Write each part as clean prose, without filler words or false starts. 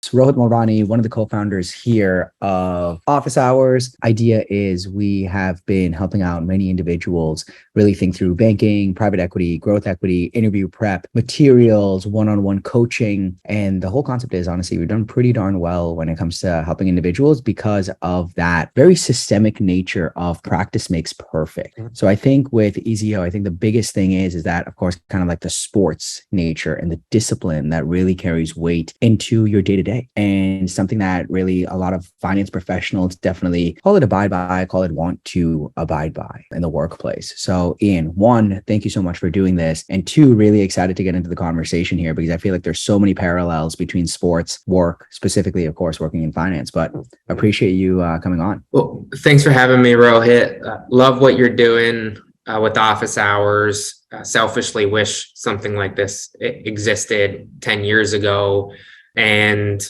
Rohit Mulrani, one of the co-founders here of Office Hours. Idea is we have been helping out many individuals really think through banking, private equity, growth equity, interview prep, materials, one-on-one coaching. And the whole concept is, honestly, we've done pretty darn well when it comes to helping individuals because of that very systemic nature of practice makes perfect. So I think with eseo, I think the biggest thing is that, of course, kind of like the sports nature and the discipline that really carries weight into your day-to-day, and something that really a lot of finance professionals definitely call it abide by, call it want to abide by in the workplace. So Ian, one, thank you so much for doing this. And two, really excited to get into the conversation here because I feel like there's so many parallels between sports, work, specifically, of course, working in finance, but appreciate you coming on. Well, thanks for having me, Rohit. Love what you're doing with Office Hours. Selfishly wish something like this existed 10 years ago. And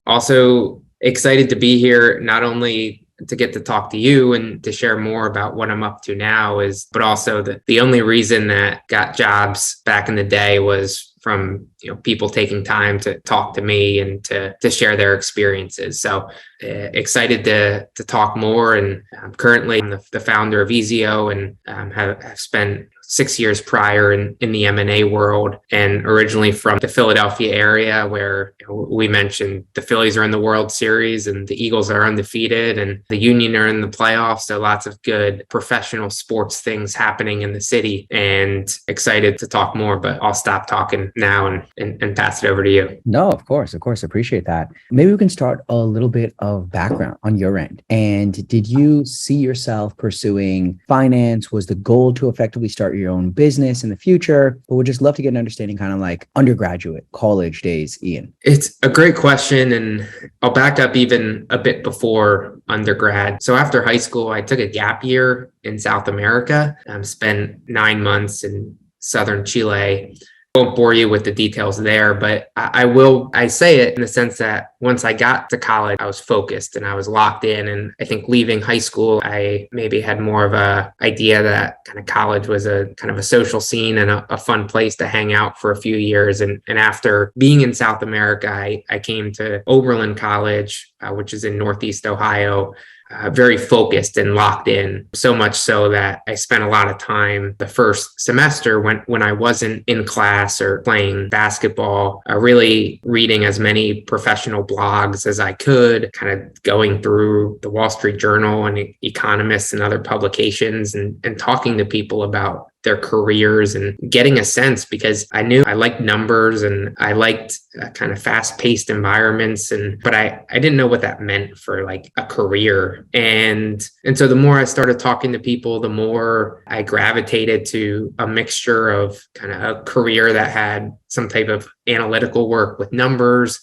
also excited to be here, not only to get to talk to you and to share more about what I'm up to now but also the only reason that got jobs back in the day was from people taking time to talk to me and to share their experiences. So excited to talk more. And I'm currently the founder of eseo and have spent 6 years prior in the M&A world, and originally from the Philadelphia area where we mentioned the Phillies are in the World Series and the Eagles are undefeated and the Union are in the playoffs. So lots of good professional sports things happening in the city, and excited to talk more, but I'll stop talking now and pass it over to you. No, of course. Appreciate that. Maybe we can start a little bit of background on your end. And did you see yourself pursuing finance? Was the goal to effectively start your own business in the future? But we'd just love to get an understanding, kind of like undergraduate, college days, Ian. It's a great question. And I'll back up even a bit before undergrad. So after high school, I took a gap year in South America. Spent 9 months in southern Chile. Won't bore you with the details there, but I say it in the sense that once I got to college, I was focused and I was locked in. And I think leaving high school, I maybe had more of a idea that kind of college was a kind of a social scene and a fun place to hang out for a few years. And after being in South America, I came to Oberlin College, which is in Northeast Ohio. Very focused and locked in, so much so that I spent a lot of time the first semester when I wasn't in class or playing basketball, really reading as many professional blogs as I could, kind of going through the Wall Street Journal and Economist and other publications and talking to people about their careers and getting a sense, because I knew I liked numbers and I liked kind of fast-paced environments, but I didn't know what that meant for like a career. And so the more I started talking to people, the more I gravitated to a mixture of kind of a career that had some type of analytical work with numbers,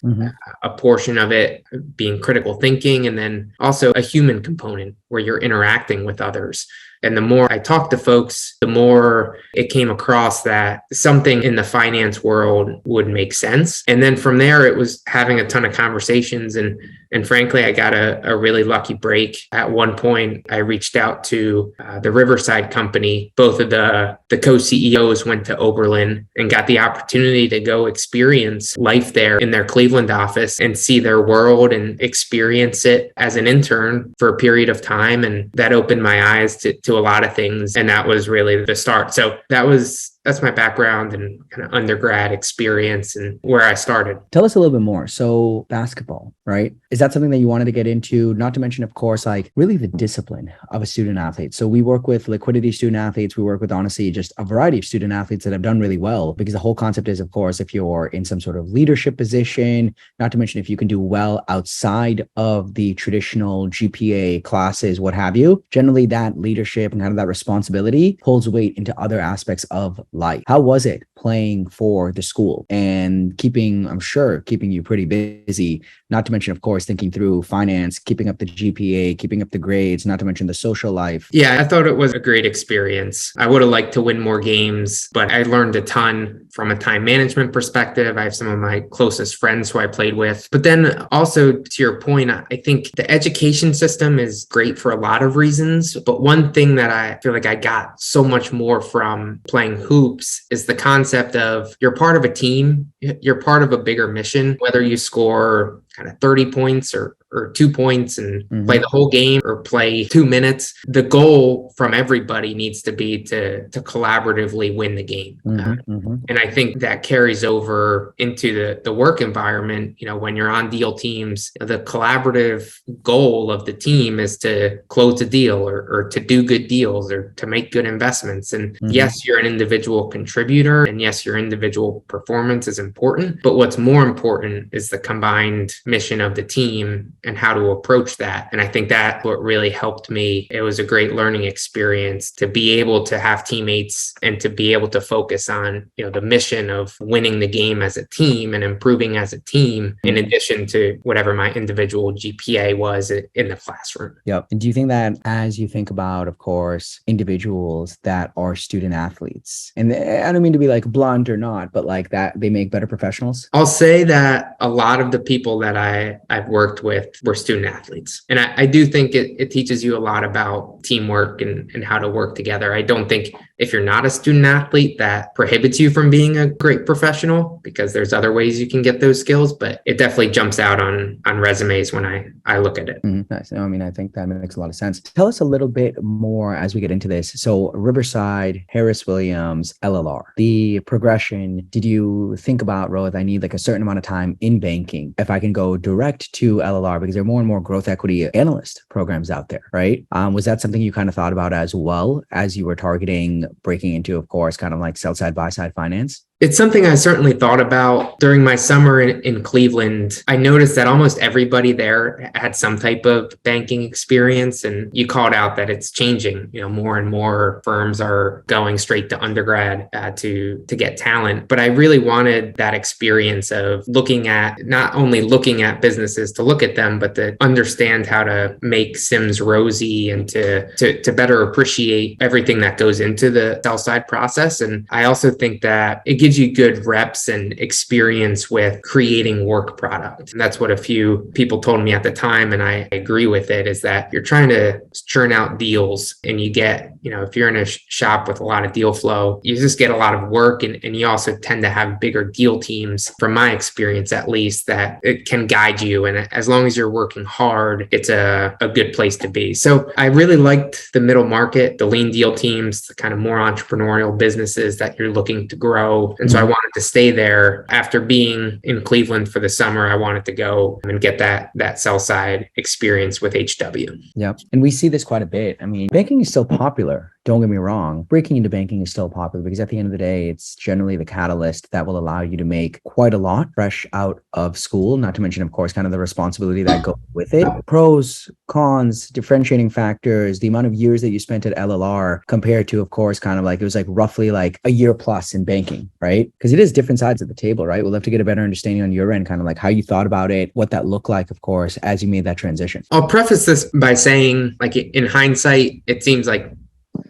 a portion of it being critical thinking, and then also a human component where you're interacting with others. And the more I talked to folks, the more it came across that something in the finance world would make sense. And then from there, it was having a ton of conversations. And frankly, I got a really lucky break. At one point, I reached out to the Riverside company. Both of the co-CEOs went to Oberlin and got the opportunity to go experience life there in their Cleveland office and see their world and experience it as an intern for a period of time. And that opened my eyes to a lot of things. And that was really the start. So that's my background and kind of undergrad experience and where I started. Tell us a little bit more. So basketball, right? Is that something that you wanted to get into? Not to mention, of course, like really the discipline of a student athlete. So we work with liquidity student athletes. We work with, honestly, just a variety of student athletes that have done really well, because the whole concept is, of course, if you're in some sort of leadership position, not to mention if you can do well outside of the traditional GPA classes, what have you, generally that leadership and kind of that responsibility pulls weight into other aspects of life. How was it playing for the school and keeping you pretty busy, not to mention, of course, thinking through finance, keeping up the GPA, keeping up the grades, not to mention the social life? Yeah, I thought it was a great experience. I would have liked to win more games, but I learned a ton from a time management perspective. I have some of my closest friends who I played with. But then also, to your point, I think the education system is great for a lot of reasons. But one thing that I feel like I got so much more from playing hoops is the concept of you're part of a team. you're part of a bigger mission, whether you score kind of 30 points or 2 points and play the whole game or play 2 minutes. The goal from everybody needs to be to collaboratively win the game. And I think that carries over into the work environment. When you're on deal teams, the collaborative goal of the team is to close a deal or to do good deals or to make good investments. And yes, you're an individual contributor, and yes, your individual performance is important. But what's more important is the combined mission of the team and how to approach that. And I think that's what really helped me. It was a great learning experience to be able to have teammates and to be able to focus on, the mission of winning the game as a team and improving as a team, in addition to whatever my individual GPA was in the classroom. Yep. And do you think that as you think about, of course, individuals that are student athletes, and I don't mean to be like blunt or not, but like that they make better professionals? I'll say that a lot of the people that I've worked with were student athletes. And I do think it teaches you a lot about teamwork and how to work together. I don't think if you're not a student athlete, that prohibits you from being a great professional, because there's other ways you can get those skills, but it definitely jumps out on resumes when I look at it. Nice. I think that makes a lot of sense. Tell us a little bit more as we get into this. So Riverside, Harris Williams, LLR, the progression. Did you think about, Rohit, I need like a certain amount of time in banking if I can go direct to LLR, because there are more and more growth equity analyst programs out there, right? Was that something you kind of thought about as well as you were targeting breaking into, of course, kind of like sell side, buy side finance? It's something I certainly thought about during my summer in Cleveland. I noticed that almost everybody there had some type of banking experience, and you called out that it's changing. More and more firms are going straight to undergrad to get talent. But I really wanted that experience of not only looking at businesses to look at them, but to understand how to make Sims rosy and to better appreciate everything that goes into the sell side process. And I also think that it gives you good reps and experience with creating work product. And that's what a few people told me at the time, and I agree with it, is that you're trying to churn out deals, and you get, if you're in a shop with a lot of deal flow, you just get a lot of work, and you also tend to have bigger deal teams, from my experience at least, that it can guide you. And as long as you're working hard, it's a good place to be. So I really liked the middle market, the lean deal teams, the kind of more entrepreneurial businesses that you're looking to grow. And so I wanted to stay there. After being in Cleveland for the summer, I wanted to go and get that sell side experience with HW. Yep. And we see this quite a bit. Banking is still popular. Don't get me wrong. Breaking into banking is still popular because at the end of the day, it's generally the catalyst that will allow you to make quite a lot fresh out of school, not to mention, of course, kind of the responsibility that goes with it. Pros, cons, differentiating factors, the amount of years that you spent at LLR compared to, of course, kind of like, it was like roughly like a year plus in banking, right? Because it is different sides of the table, right? We'll have to get a better understanding on your end, kind of like how you thought about it, what that looked like, of course, as you made that transition. I'll preface this by saying, like, in hindsight, it seems like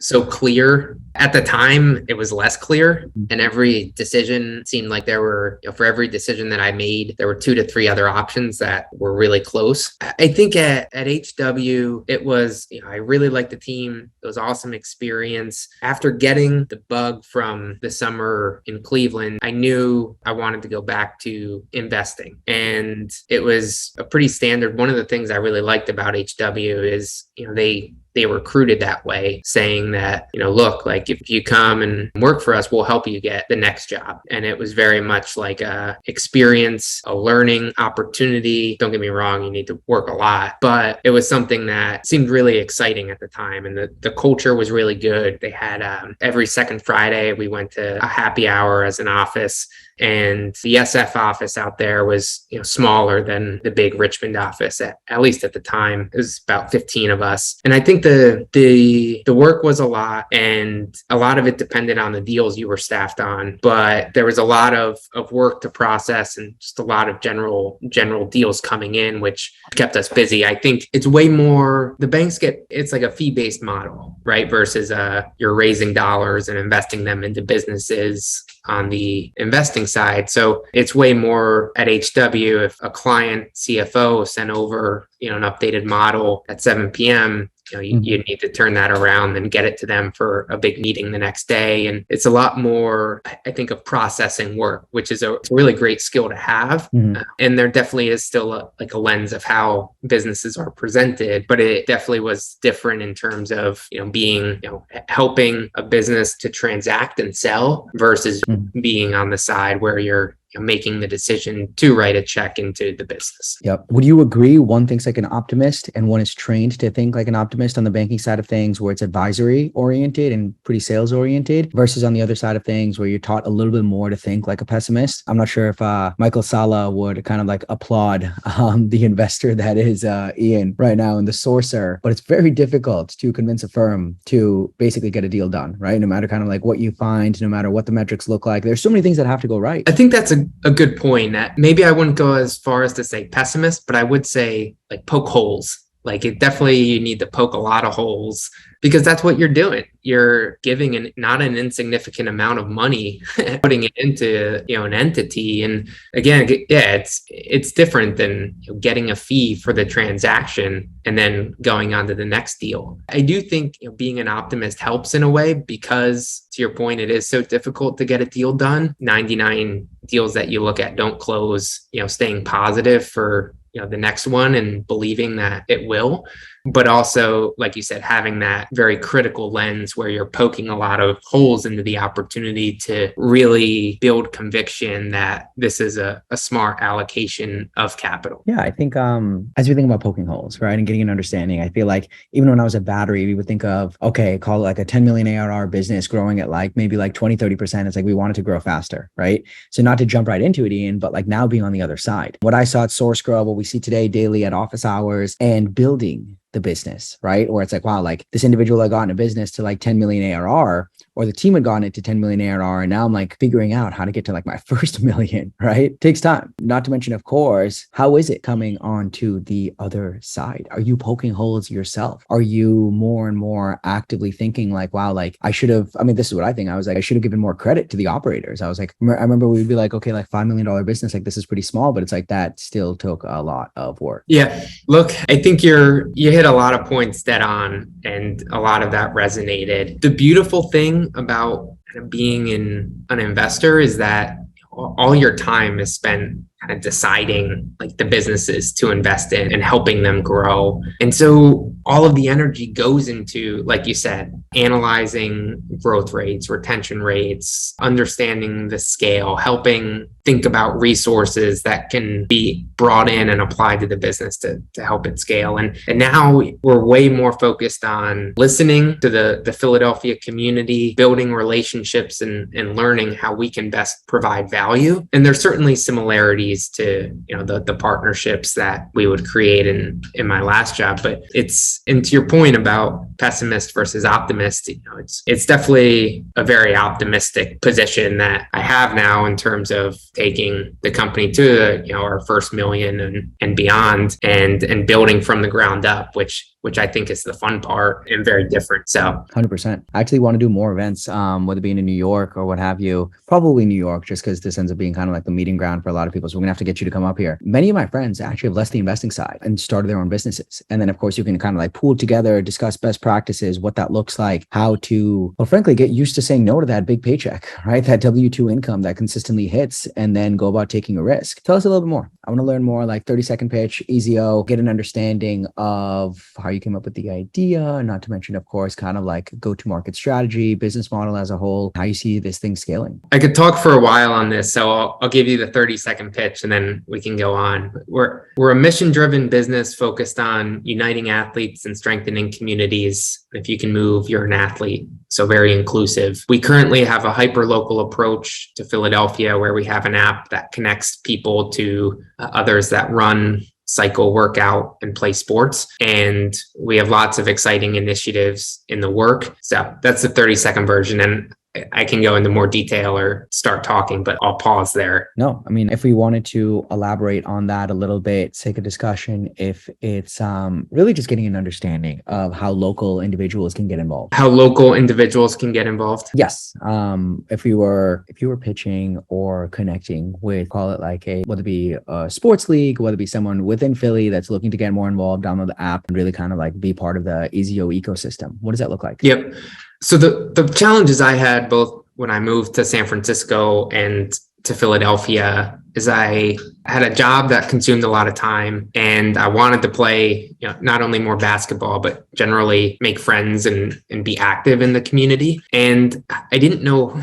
so clear. At the time, it was less clear, and every decision seemed like there were, for every decision that I made, there were 2 to 3 other options that were really close. I think at HW, it was, I really liked the team. It was awesome experience. After getting the bug from the summer in Cleveland, I knew I wanted to go back to investing, and it was a pretty standard. One of the things I really liked about HW is, they recruited that way, saying that, look, like if you come and work for us, we'll help you get the next job. And it was very much like a experience, a learning opportunity. Don't get me wrong, you need to work a lot, but it was something that seemed really exciting at the time. And the culture was really good. They had every second Friday, we went to a happy hour as an office. And the SF office out there was, smaller than the big Richmond office. At least at the time, it was about 15 of us. And I think the work was a lot, and a lot of it depended on the deals you were staffed on. But there was a lot of work to process, and just a lot of general deals coming in, which kept us busy. I think it's way more, the banks it's like a fee-based model, right? Versus you're raising dollars and investing them into businesses on the investing side. So it's way more at HW. If a client CFO sent over, an updated model at 7 p.m., you need to turn that around and get it to them for a big meeting the next day. And it's a lot more, I think, of processing work, which is a really great skill to have. And there definitely is still a lens of how businesses are presented, but it definitely was different in terms of, being, helping a business to transact and sell versus being on the side where you're making the decision to write a check into the business. Yep. Would you agree one thinks like an optimist and one is trained to think like an optimist on the banking side of things where it's advisory oriented and pretty sales oriented versus on the other side of things where you're taught a little bit more to think like a pessimist? I'm not sure if Michael Sala would kind of like applaud the investor that is Ian right now and the sourcer, but it's very difficult to convince a firm to basically get a deal done, right? No matter kind of like what you find, no matter what the metrics look like, there's so many things that have to go right. I think that's a good point. That maybe I wouldn't go as far as to say pessimist, but I would say like poke holes. Like you need to poke a lot of holes because that's what you're doing. You're giving not an insignificant amount of money, putting it into, an entity. And again, it's different than getting a fee for the transaction and then going on to the next deal. I do think being an optimist helps in a way because, to your point, it is so difficult to get a deal done. 99 deals that you look at don't close, staying positive for the next one and believing that it will, but also, like you said, having that very critical lens where you're poking a lot of holes into the opportunity to really build conviction that this is a smart allocation of capital. Yeah, I think as we think about poking holes, right, and getting an understanding, I feel like even when I was at Battery, we would think of, okay, call it like a 10 million ARR business growing at like maybe like 20, 30%. It's like we wanted to grow faster, right? So not to jump right into it, Ian, but like now being on the other side. What I saw at Source Grow, what we see today daily at office hours and building the business, right? Or it's like, wow, like this individual had gotten a business to like 10 million ARR, or the team had gotten it to 10 million ARR. And now I'm like figuring out how to get to like my first million, right? It takes time. Not to mention, of course, how is it coming onto the other side? Are you poking holes yourself? Are you more and more actively thinking like, wow, like I should have, this is what I think. I was like, I should have given more credit to the operators. I was like, I remember we'd be like, okay, like $5 million business, like this is pretty small, but it's like that still took a lot of work. Yeah. Look, I think you hit a lot of points dead on, and a lot of that resonated. The beautiful thing about being an investor is that all your time is spent kind of deciding like the businesses to invest in and helping them grow. And so all of the energy goes into, like you said, analyzing growth rates, retention rates, understanding the scale, helping think about resources that can be brought in and applied to the business to help it scale. And now we're way more focused on listening to the Philadelphia community, building relationships and learning how we can best provide value. And there's certainly similarities to the partnerships that we would create in my last job. But and to your point about pessimist versus optimist, it's definitely a very optimistic position that I have now in terms of taking the company to our first million and beyond and building from the ground up, which I think is the fun part and very different. So 100%. I actually want to do more events, whether it be in New York or what have you, probably New York, just because this ends up being kind of like the meeting ground for a lot of people. So we're gonna have to get you to come up here. Many of my friends actually have left the investing side and started their own businesses. And then of course you can kind of like pool together, discuss best practices, what that looks like, how to, well, frankly, get used to saying no to that big paycheck, right? That W-2 income that consistently hits and then go about taking a risk. Tell us a little bit more. I want to learn more, like 30-second pitch, EZO, get an understanding of how you came up with the idea, not to mention, of course, kind of like go-to-market strategy, business model as a whole, how you see this thing scaling. I could talk for a while on this, so I'll give you the 30-second pitch and then we can go on. We're a mission-driven business focused on uniting athletes and strengthening communities. If you can move, you're an athlete. So very inclusive. We currently have a hyper-local approach to Philadelphia where we have an app that connects people to others that run, cycle, workout, and play sports. And we have lots of exciting initiatives in the work. So that's the 30-second version. And I can go into more detail or start talking, but I'll pause there. No, I mean, if we wanted to elaborate on that a little bit, take a discussion, if it's really just getting an understanding of how local individuals can get involved. How local individuals can get involved? Yes. If you were pitching or connecting with, call it like whether it be a sports league, whether it be someone within Philly that's looking to get more involved, download the app and really kind of like be part of the eseo ecosystem. What does that look like? Yep. So the challenges I had both when I moved to San Francisco and to Philadelphia is I had a job that consumed a lot of time, and I wanted to play, not only more basketball, but generally make friends and be active in the community. And I didn't know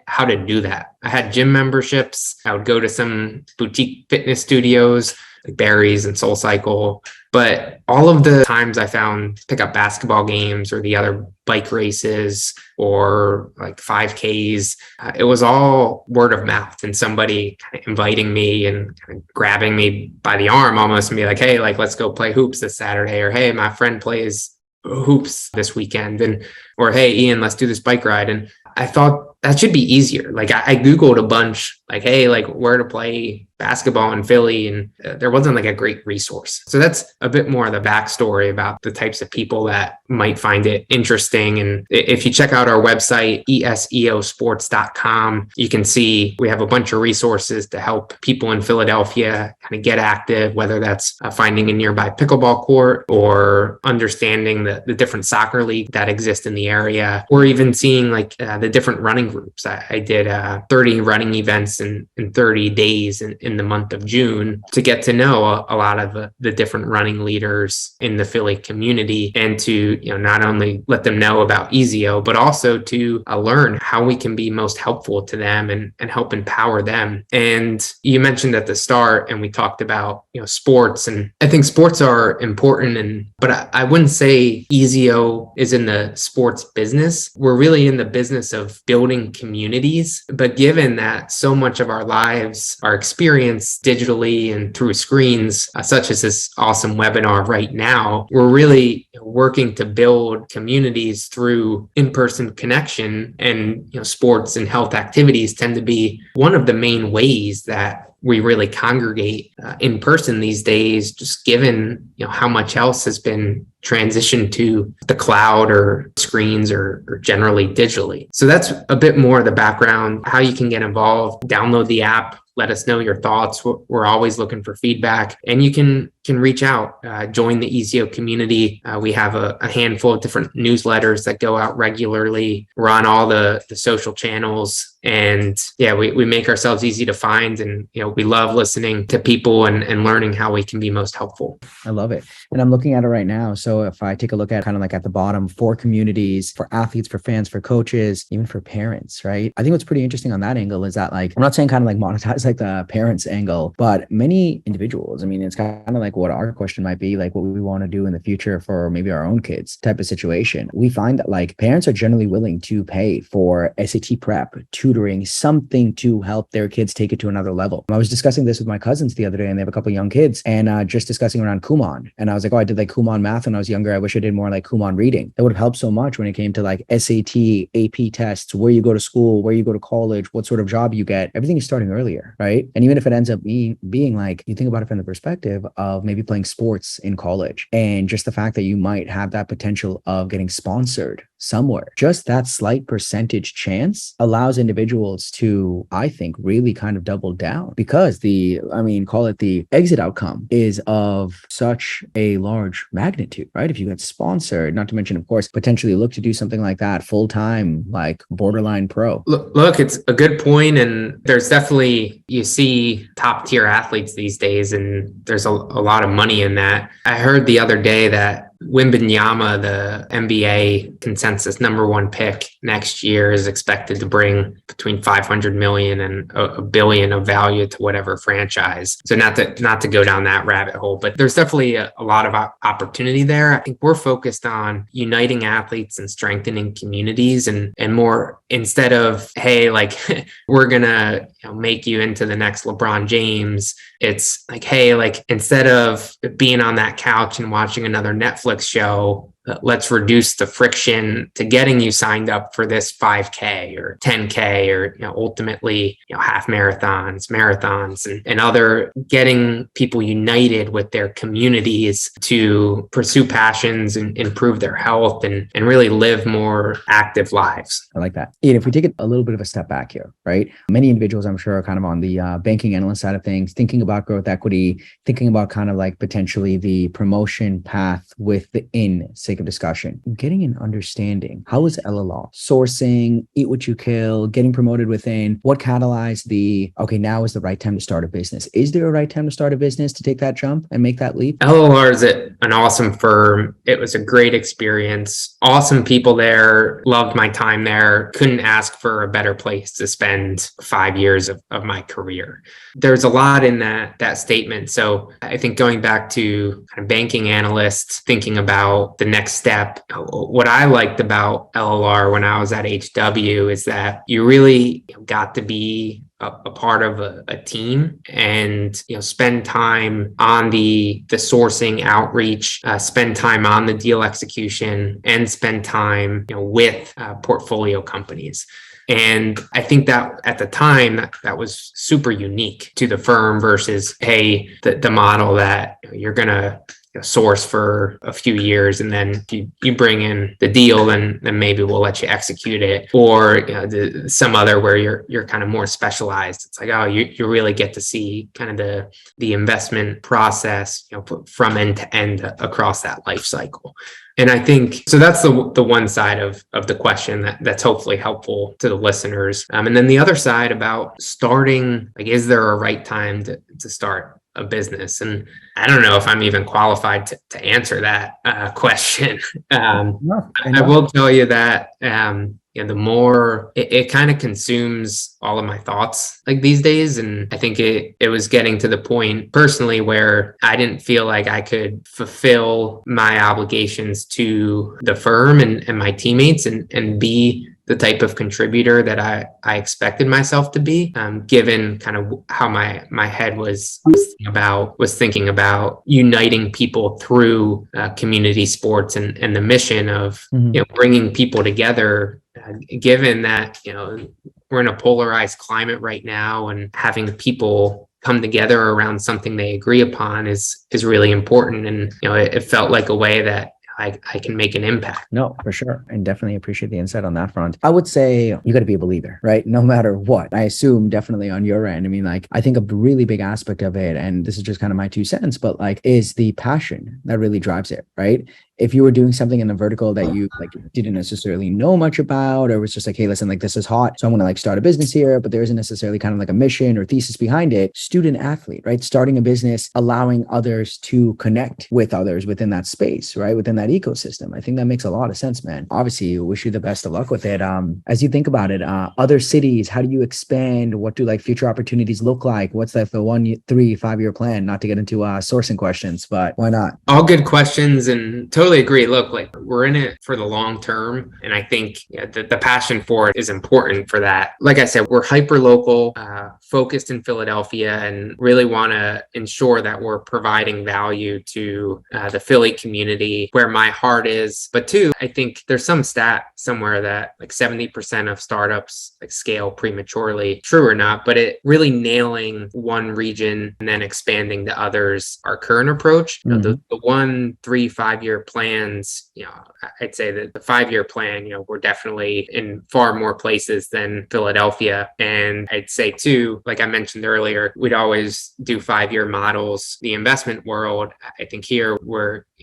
how to do that. I had gym memberships. I would go to some boutique fitness studios like Barry's and SoulCycle. But all of the times I found pick up basketball games or the other bike races or like 5Ks, it was all word of mouth and somebody kind of inviting me and kind of grabbing me by the arm almost and be like, hey, like, let's go play hoops this Saturday, or hey, my friend plays hoops this weekend, and or hey, Ian, let's do this bike ride. And I thought that should be easier. Like I Googled a bunch, like, hey, like where to play basketball in Philly, and there wasn't like a great resource. So that's a bit more of the backstory about the types of people that might find it interesting. And if you check out our website, eseosports.com, you can see we have a bunch of resources to help people in Philadelphia kind of get active, whether that's finding a nearby pickleball court or understanding the different soccer league that exist in the area, or even seeing like the different running groups. I did 30 running events in 30 days in the month of June to get to know a lot of the different running leaders in the Philly community, and to not only let them know about eseo, but also to learn how we can be most helpful to them and help empower them. And you mentioned at the start, and we talked about sports, and I think sports are important, but I wouldn't say eseo is in the sports business. We're really in the business of building communities. But given that so much of our lives are experienced digitally and through screens, such as this awesome webinar right now, we're really working to build communities through in-person connection. And sports and health activities tend to be one of the main ways that we really congregate in person these days, just given how much else has been transitioned to the cloud or screens or generally digitally. So that's a bit more of the background, how you can get involved. Download the app. Let us know your thoughts. We're always looking for feedback, and you can reach out, join the eseo community. We have a handful of different newsletters that go out regularly. We're on all the social channels, and we make ourselves easy to find. And we love listening to people and learning how we can be most helpful. I love it. And I'm looking at it right now. So if I take a look at kind of like at the bottom, for communities, for athletes, for fans, for coaches, even for parents, right? I think what's pretty interesting on that angle is that, like, I'm not saying kind of like monetize like the parents angle, but many individuals, I mean, it's kind of like what our question might be, like what we want to do in the future for maybe our own kids type of situation. We find that like parents are generally willing to pay for SAT prep, tutoring, something to help their kids take it to another level. I was discussing this with my cousins the other day, and they have a couple of young kids, and just discussing around Kumon. And I was like, oh, I did like Kumon math when I was younger. I wish I did more like Kumon reading. That would have helped so much when it came to like SAT, AP tests, where you go to school, where you go to college, what sort of job you get. Everything is starting earlier, right? And even if it ends up being like, you think about it from the perspective of maybe playing sports in college, and just the fact that you might have that potential of getting sponsored somewhere, just that slight percentage chance allows individuals to, I think, really kind of double down, because call it the exit outcome is of such a large magnitude, right? If you get sponsored, not to mention, of course, potentially look to do something like that full time, like borderline pro. Look, it's a good point. And there's definitely, you see top tier athletes these days, and there's a lot of money in that. I heard the other day that Wembanyama, the NBA consensus number one pick next year, is expected to bring between 500 million and a billion of value to whatever franchise. So not to go down that rabbit hole, but there's definitely a lot of opportunity there. I think we're focused on uniting athletes and strengthening communities, and more, instead of, hey, like we're gonna make you into the next LeBron James. It's like, hey, like instead of being on that couch and watching another Netflix show, let's reduce the friction to getting you signed up for this 5K or 10K or ultimately half marathons, and other, getting people united with their communities to pursue passions and improve their health and really live more active lives. I like that. Ian, if we take it a little bit of a step back here, right? Many individuals, I'm sure, are kind of on the banking analyst side of things, thinking about growth equity, thinking about kind of like potentially the promotion path within sake of discussion, getting an understanding. How is LLR sourcing, eat what you kill, getting promoted within? What catalyzed the, okay, now is the right time to start a business? Is there a right time to start a business, to take that jump and make that leap? LLR is an awesome firm. It was a great experience. Awesome people there. Loved my time there. Couldn't ask for a better place to spend 5 years of my career. There's a lot in that statement. So I think going back to kind of banking analysts, thinking about the next step, what I liked about LLR when I was at HW is that you really got to be a part of a team and spend time on the sourcing outreach, spend time on the deal execution, and spend time with portfolio companies. And I think that at the time that was super unique to the firm versus, hey, the model that you're going to source for a few years and then you bring in the deal, then maybe we'll let you execute it, or some other where you're kind of more specialized. It's like, oh, you really get to see kind of the investment process from end to end across that life cycle. And I think, so that's the one side of the question that's hopefully helpful to the listeners. And then the other side about starting, like, is there a right time to start a business? And I don't know if I'm even qualified to answer that question. I will tell you that the more it kind of consumes all of my thoughts like these days. And I think it was getting to the point personally where I didn't feel like I could fulfill my obligations to the firm and my teammates and be the type of contributor that I expected myself to be, given kind of how my head was thinking about uniting people through community sports and the mission of bringing people together. Given that we're in a polarized climate right now, and having people come together around something they agree upon is really important. And it felt like a way that I can make an impact. No, for sure. And definitely appreciate the insight on that front. I would say you got to be a believer, right? No matter what. I assume definitely on your end. I mean, like, I think a really big aspect of it, and this is just kind of my 2 cents, but like, is the passion that really drives it, right? If you were doing something in a vertical that you like didn't necessarily know much about, or was just like, hey, listen, like, this is hot, so I'm going to like start a business here, but there isn't necessarily kind of like a mission or thesis behind it. Student athlete, right? Starting a business, allowing others to connect with others within that space, right? Within that ecosystem. I think that makes a lot of sense, man. Obviously, wish you the best of luck with it. As you think about it, other cities, how do you expand? What do like future opportunities look like? What's like the 1, 3, 5 year plan? Not to get into sourcing questions, but why not? All good questions, and totally agree. Look, like, we're in it for the long term, and I think the passion for it is important for that. Like I said, we're hyper local, focused in Philadelphia, and really want to ensure that we're providing value to the Philly community where my heart is. But two, I think there's some stat somewhere that like 70% of startups like scale prematurely. True or not, but it really nailing one region and then expanding to others. Our current approach, the 1, 3, 5 year plans, I'd say that the 5 year plan, we're definitely in far more places than Philadelphia. And I'd say too, like I mentioned earlier, we'd always do 5 year models. The investment world, I think here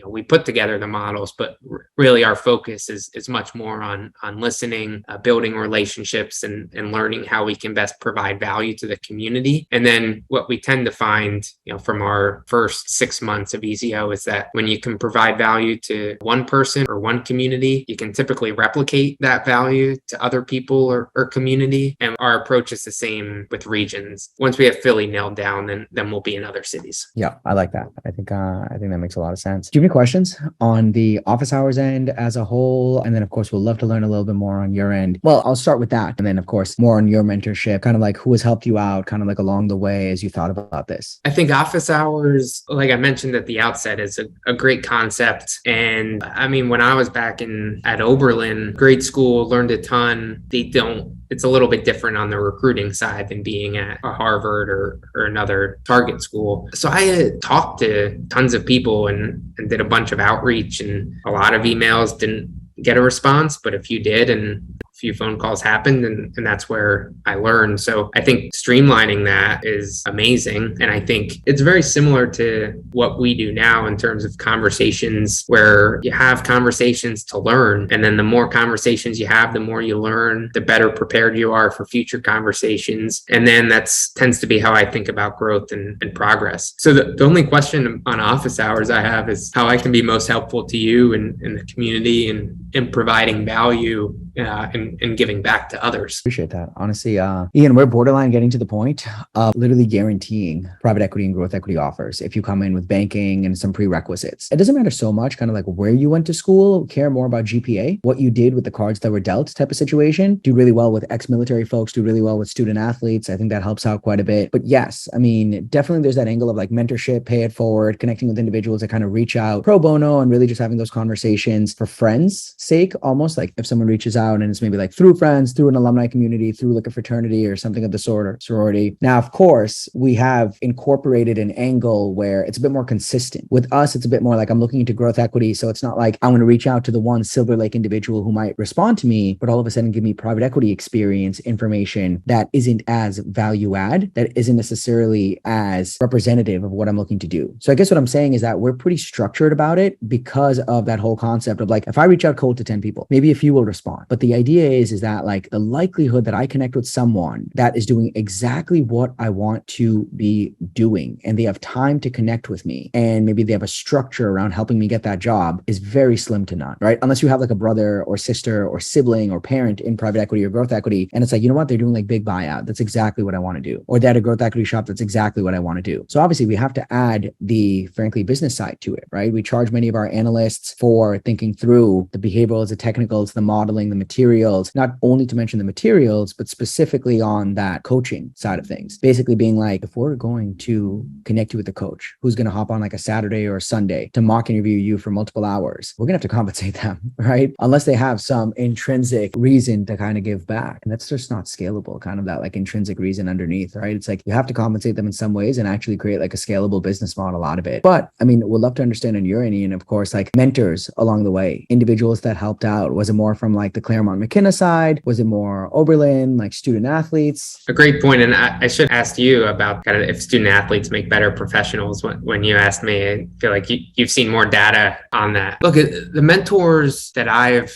we put together the models, but really our focus is much more on listening, building relationships, and learning how we can best provide value to the community. And then what we tend to find, from our first 6 months of EZO is that when you can provide value to one person or one community, you can typically replicate that value to other people or community. And our approach is the same with regions. Once we have Philly nailed down, then we'll be in other cities. Yeah, I like that. I think that makes a lot of sense. Do you have any questions on the office hours end as a whole? And then of course, we'll love to learn a little bit more on your end. Well, I'll start with that. And then of course, more on your mentorship, kind of like who has helped you out kind of like along the way as you thought about this. I think office hours, like I mentioned at the outset, is a great concept. And I mean, when I was back at Oberlin, great school, learned a ton. It's a little bit different on the recruiting side than being at a Harvard or another target school. So I had talked to tons of people and did a bunch of outreach, and a lot of emails didn't get a response, but a few did, and a few phone calls happened, and that's where I learned. So I think streamlining that is amazing. And I think it's very similar to what we do now in terms of conversations, where you have conversations to learn. And then the more conversations you have, the more you learn, the better prepared you are for future conversations. And then that's tends to be how I think about growth and progress. So the only question on office hours I have is how I can be most helpful to you and the community and in providing value and giving back to others. Appreciate that. Honestly, Ian, we're borderline getting to the point of literally guaranteeing private equity and growth equity offers if you come in with banking and some prerequisites. It doesn't matter so much kind of like where you went to school, care more about GPA, what you did with the cards that were dealt type of situation. Do really well with ex-military folks, do really well with student athletes. I think that helps out quite a bit. But yes, I mean, definitely there's that angle of like mentorship, pay it forward, connecting with individuals that kind of reach out pro bono and really just having those conversations for friends' sake, almost like if someone reaches out and it's maybe like through friends, through an alumni community, through like a fraternity or something of the sort or sorority. Now, of course, we have incorporated an angle where it's a bit more consistent. With us, it's a bit more like I'm looking into growth equity. So it's not like I'm going to reach out to the one Silver Lake individual who might respond to me, but all of a sudden give me private equity experience information that isn't as value add, that isn't necessarily as representative of what I'm looking to do. So I guess what I'm saying is that we're pretty structured about it because of that whole concept of like, if I reach out cold to 10 people, maybe a few will respond. But the idea is that like the likelihood that I connect with someone that is doing exactly what I want to be doing and they have time to connect with me and maybe they have a structure around helping me get that job is very slim to none, right? Unless you have like a brother or sister or sibling or parent in private equity or growth equity. And it's like, you know what? They're doing like big buyout. That's exactly what I want to do. Or they're at a growth equity shop. That's exactly what I want to do. So obviously we have to add the, frankly, business side to it, right? We charge many of our analysts for thinking through the behaviorals, the technicals, the modeling, the materials, not only to mention the materials, but specifically on that coaching side of things. Basically being like, if we're going to connect you with a coach who's going to hop on like a Saturday or a Sunday to mock interview you for multiple hours, we're going to have to compensate them, right? Unless they have some intrinsic reason to kind of give back. And that's just not scalable, kind of that like intrinsic reason underneath, right? It's like you have to compensate them in some ways and actually create like a scalable business model out of it. But I mean, we'd love to understand in your opinion, of course, like mentors along the way, individuals that helped out. Was it more from like the Claremont McKenna side? Was it more Oberlin, like student athletes? A great point. And I should ask you about kind of if student athletes make better professionals. When you asked me, I feel like you've seen more data on that. Look, the mentors that I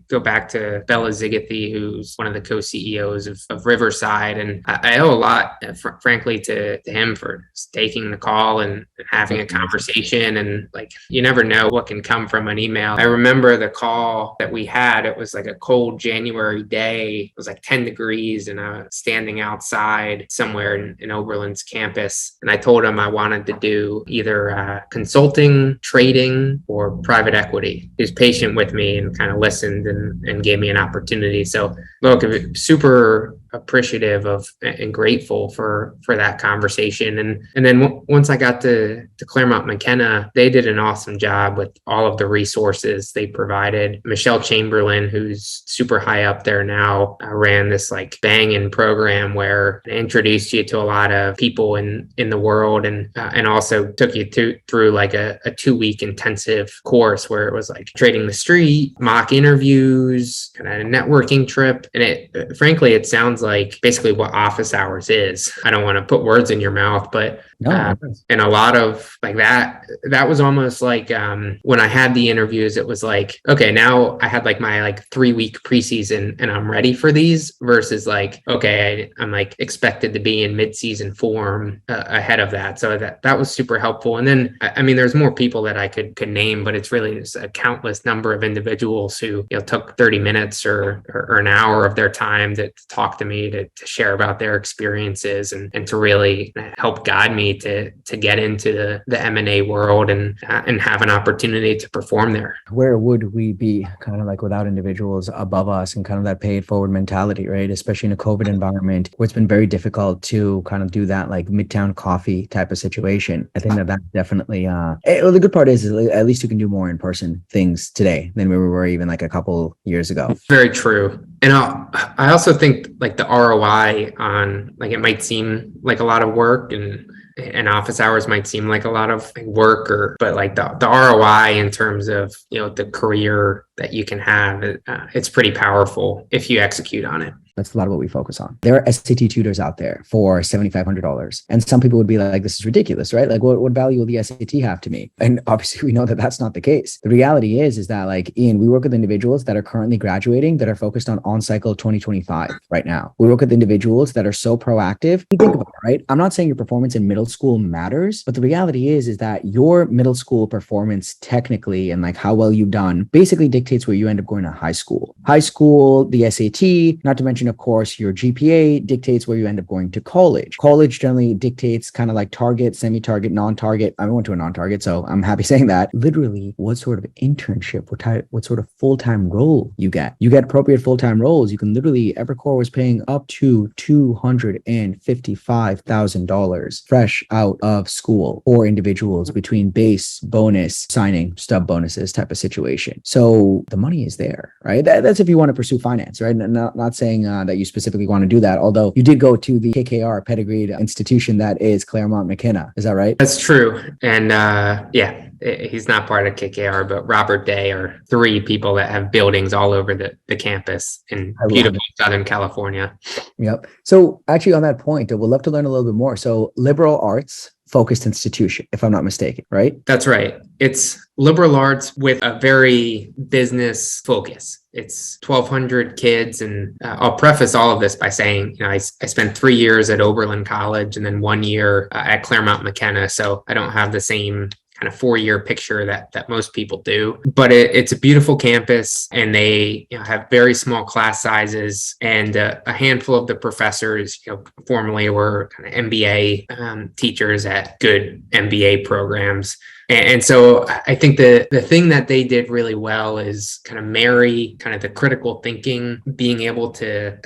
go back to Bella Zigathy, who's one of the co-CEOs of Riverside. And I owe a lot, frankly, to him for taking the call and having a conversation. And like, you never know what can come from an email. I remember the call that we had. It was like a cold January day. It was like 10 degrees and I was standing outside somewhere in Oberlin's campus. And I told him I wanted to do either consulting, trading, or private equity. He was patient with me and kind of listened and gave me an opportunity. So look, super appreciative of and grateful for that conversation. And then once I got to Claremont McKenna, they did an awesome job with all of the resources they provided. Michelle Chamberlain, who's super high up there now, ran this like banging program where it introduced you to a lot of people in the world and also took you through like a 2-week intensive course where it was like trading the street, mock interviews, kind of a networking trip. And frankly, it sounds like basically what office hours is. I don't want to put words in your mouth, but and a lot of like that was almost like when I had the interviews, it was like, okay, now I had like my like 3-week preseason and I'm ready for these versus like, okay, I'm like expected to be in mid-season form ahead of that. So that was super helpful. And then, I mean, there's more people that I could name, but it's really just a countless number of individuals who took 30 minutes or an hour of their time to talk to me to share about their experiences and to really help guide me to get into the M&A world and have an opportunity to perform there. Where would we be kind of like without individuals above us and kind of that pay it forward mentality, right? Especially in a COVID environment where it's been very difficult to kind of do that like midtown coffee type of situation. I think that definitely, well, the good part is at least you can do more in-person things today than we were even like a couple years ago. Very true. And I also think like the ROI on, like, it might seem like a lot of work and office hours might seem like a lot of work, but like the ROI in terms of, the career that you can have, it's pretty powerful if you execute on it. That's a lot of what we focus on. There are SAT tutors out there for $7,500. And some people would be like, this is ridiculous, right? Like what value will the SAT have to me? And obviously we know that that's not the case. The reality is that like, Ian, we work with individuals that are currently graduating that are focused on cycle 2025 right now. We work with individuals that are so proactive. Think about it, right? I'm not saying your performance in middle school matters, but the reality is that your middle school performance technically and like how well you've done basically dictates where you end up going to high school. High school, the SAT, not to mention, of course, your GPA dictates where you end up going to college. College generally dictates kind of like target, semi-target, non-target. I went to a non-target, so I'm happy saying that. Literally, what sort of internship, what sort of full-time role you get. You get appropriate full-time roles. You can literally, Evercore was paying up to $255,000 fresh out of school for individuals between base, bonus, signing, stub bonuses type of situation. So the money is there, right? That's if you want to pursue finance, right? Not saying that you specifically want to do that, although you did go to the KKR pedigreed institution that is Claremont McKenna. Is that right? That's true. And he's not part of KKR, but Robert Day are three people that have buildings all over the campus in beautiful Southern California. Yep. So actually on that point, we'd love to learn a little bit more. So liberal arts focused institution, if I'm not mistaken, right? That's right. It's liberal arts with a very business focus. It's 1,200 kids. And I'll preface all of this by saying, I spent 3 years at Oberlin College and then 1 year at Claremont McKenna. So I don't have the same kind of 4-year picture that most people do, but it's a beautiful campus and they have very small class sizes and a handful of the professors, formerly were kind of MBA teachers at good MBA programs. And so I think the thing that they did really well is kind of marry kind of the critical thinking, being able to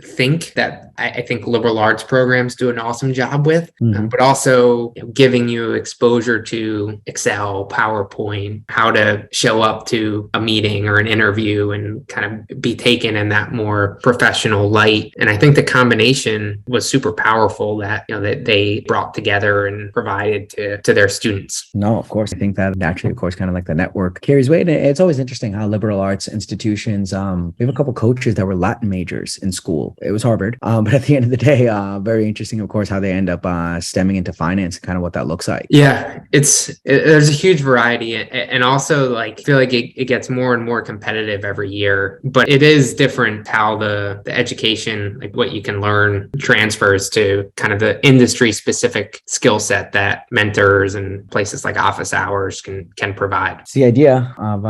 think that I think liberal arts programs do an awesome job with, but also giving you exposure to Excel, PowerPoint, how to show up to a meeting or an interview and kind of be taken in that more professional light. And I think the combination was super powerful that they brought together and provided to their students. No, of course. I think that naturally, of course, kind of like the network carries weight. And it's always interesting how liberal arts institutions, we have a couple coaches that were Latin majors in school. It was Harvard. But at the end of the day, very interesting, of course, how they end up stemming into finance and kind of what that looks like. Yeah, there's a huge variety. And also I feel like it gets more and more competitive every year, but it is different how the education, like what you can learn, transfers to kind of the industry specific skill set that mentors and places like office hours can provide. It's the idea of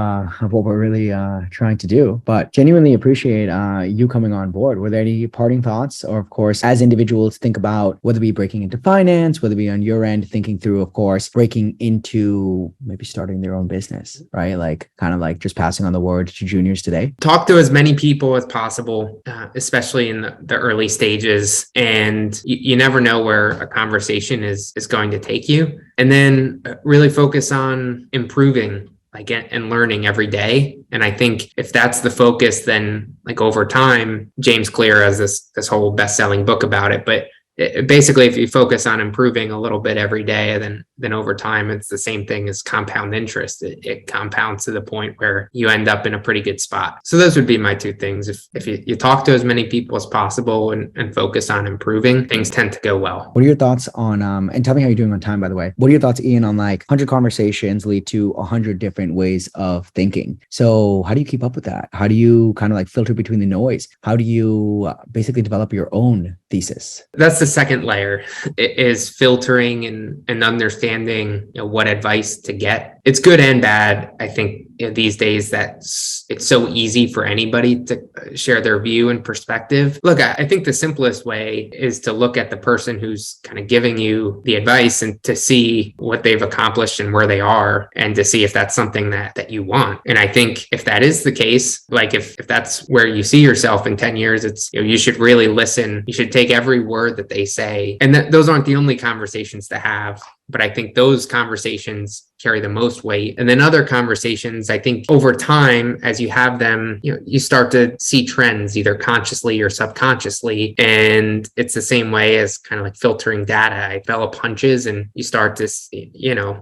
what we're really trying to do, but genuinely appreciate you coming on board. Were there any parting thoughts? Or of course, as individuals think about whether it be breaking into finance, whether it be on your end, thinking through, of course, breaking into maybe starting their own business, right? Like kind of like just passing on the word to juniors today. Talk to as many people as possible, especially in the early stages. And you never know where a conversation is going to take you. And then really focus on improving and learning every day. And I think if that's the focus, then over time, James Clear has this whole best-selling book about it. But basically, if you focus on improving a little bit every day, then over time, it's the same thing as compound interest. It compounds to the point where you end up in a pretty good spot. So those would be my two things. If you talk to as many people as possible and focus on improving, things tend to go well. What are your thoughts on, and tell me how you're doing on time, by the way. What are your thoughts, Ian, on 100 conversations lead to 100 different ways of thinking? So how do you keep up with that? How do you kind of filter between the noise? How do you basically develop your own thesis? That's the second layer, is filtering and understanding what advice to get it's good and bad. I think these days that it's so easy for anybody to share their view and perspective. Look, I think the simplest way is to look at the person who's kind of giving you the advice and to see what they've accomplished and where they are, and to see if that's something that you want. And I think if that is the case, like if that's where you see yourself in 10 years, it's, you should really listen. You should take every word that they say. And those aren't the only conversations to have, but I think those conversations carry the most weight. And then other conversations, I think over time, as you have them, you start to see trends either consciously or subconsciously. And it's the same way as kind of like filtering data. I develop hunches and you start to, say,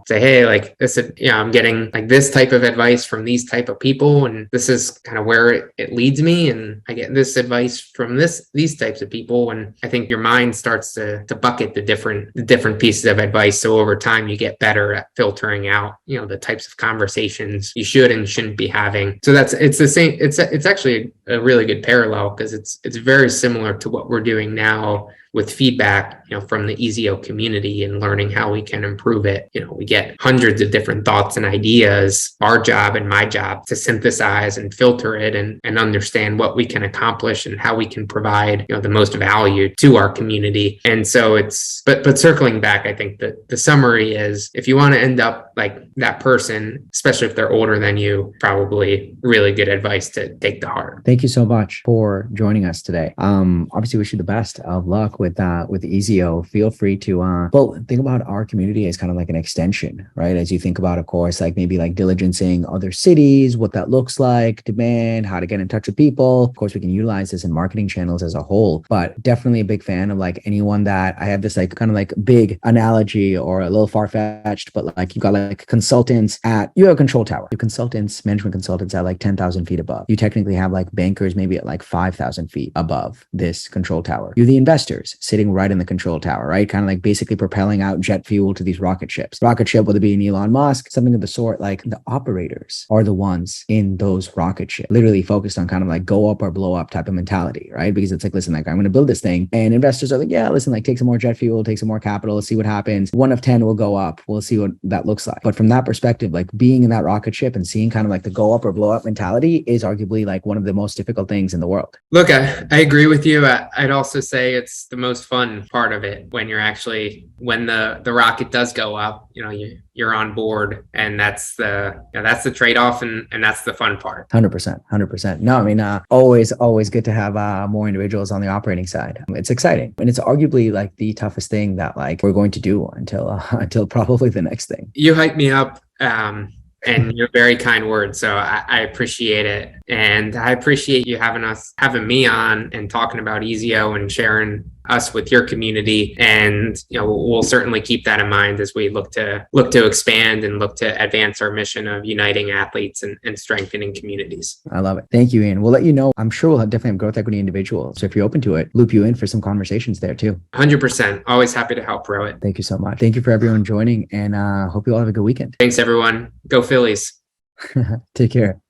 hey, like this, I'm getting like this type of advice from these type of people. And this is kind of where it leads me. And I get this advice from these types of people. And I think your mind starts to bucket the different pieces of advice. So over time, you get better at filtering out, the types of conversations you should and shouldn't be having. So it's the same. It's actually a really good parallel, because it's very similar to what we're doing now with feedback, from the eseo community and learning how we can improve it. We get hundreds of different thoughts and ideas. Our job and my job to synthesize and filter it and understand what we can accomplish and how we can provide, the most value to our community. And so but circling back, I think that the summary is, if you want to end up like that person, especially if they're older than you, probably really good advice to take to heart. Thank you so much for joining us today. Obviously wish you the best of luck with eseo. Feel free to think about our community as kind of like an extension, right? As you think about, of course, like maybe like diligencing other cities, what that looks like, demand, how to get in touch with people. Of course, we can utilize this in marketing channels as a whole, but definitely a big fan of like anyone that I have this like kind of like big analogy or a little far-fetched, but like you got like consultants you have a control tower. Your consultants, management consultants at like 10,000 feet above. You technically have like bankers maybe at like 5,000 feet above this control tower. You're the investors sitting right in the control tower, right? Kind of like basically propelling out jet fuel to these rocket ships. Rocket ship, whether it be an Elon Musk, something of the sort, like the operators are the ones in those rocket ships, literally focused on kind of like go up or blow up type of mentality, right? Because it's like, listen, like I'm going to build this thing, and investors are like, yeah, listen, like take some more jet fuel, take some more capital, let's see what happens. 1 of 10 will go up. We'll see what that looks like. But from that perspective, like being in that rocket ship and seeing kind of like the go up or blow up mentality is arguably like one of the most difficult things in the world. Look, I agree with you. I'd also say it's the most fun part of it when the rocket does go up, you're on board, and that's the trade-off, and that's the fun part. 100%. No, I mean, always good to have more individuals on the operating side. It's exciting, and it's arguably like the toughest thing that like we're going to do until probably the next thing. You hype me up. And your very kind words. So I appreciate it. And I appreciate you having me on and talking about eseo and sharing us with your community. And, we'll certainly keep that in mind as we look to expand and look to advance our mission of uniting athletes and strengthening communities. I love it. Thank you, Ian. We'll let you know. I'm sure we'll definitely have growth equity individuals. So if you're open to it, loop you in for some conversations there too. 100%. Always happy to help grow it. Thank you so much. Thank you for everyone joining, and hope you all have a good weekend. Thanks, everyone. Go Phillies. Take care.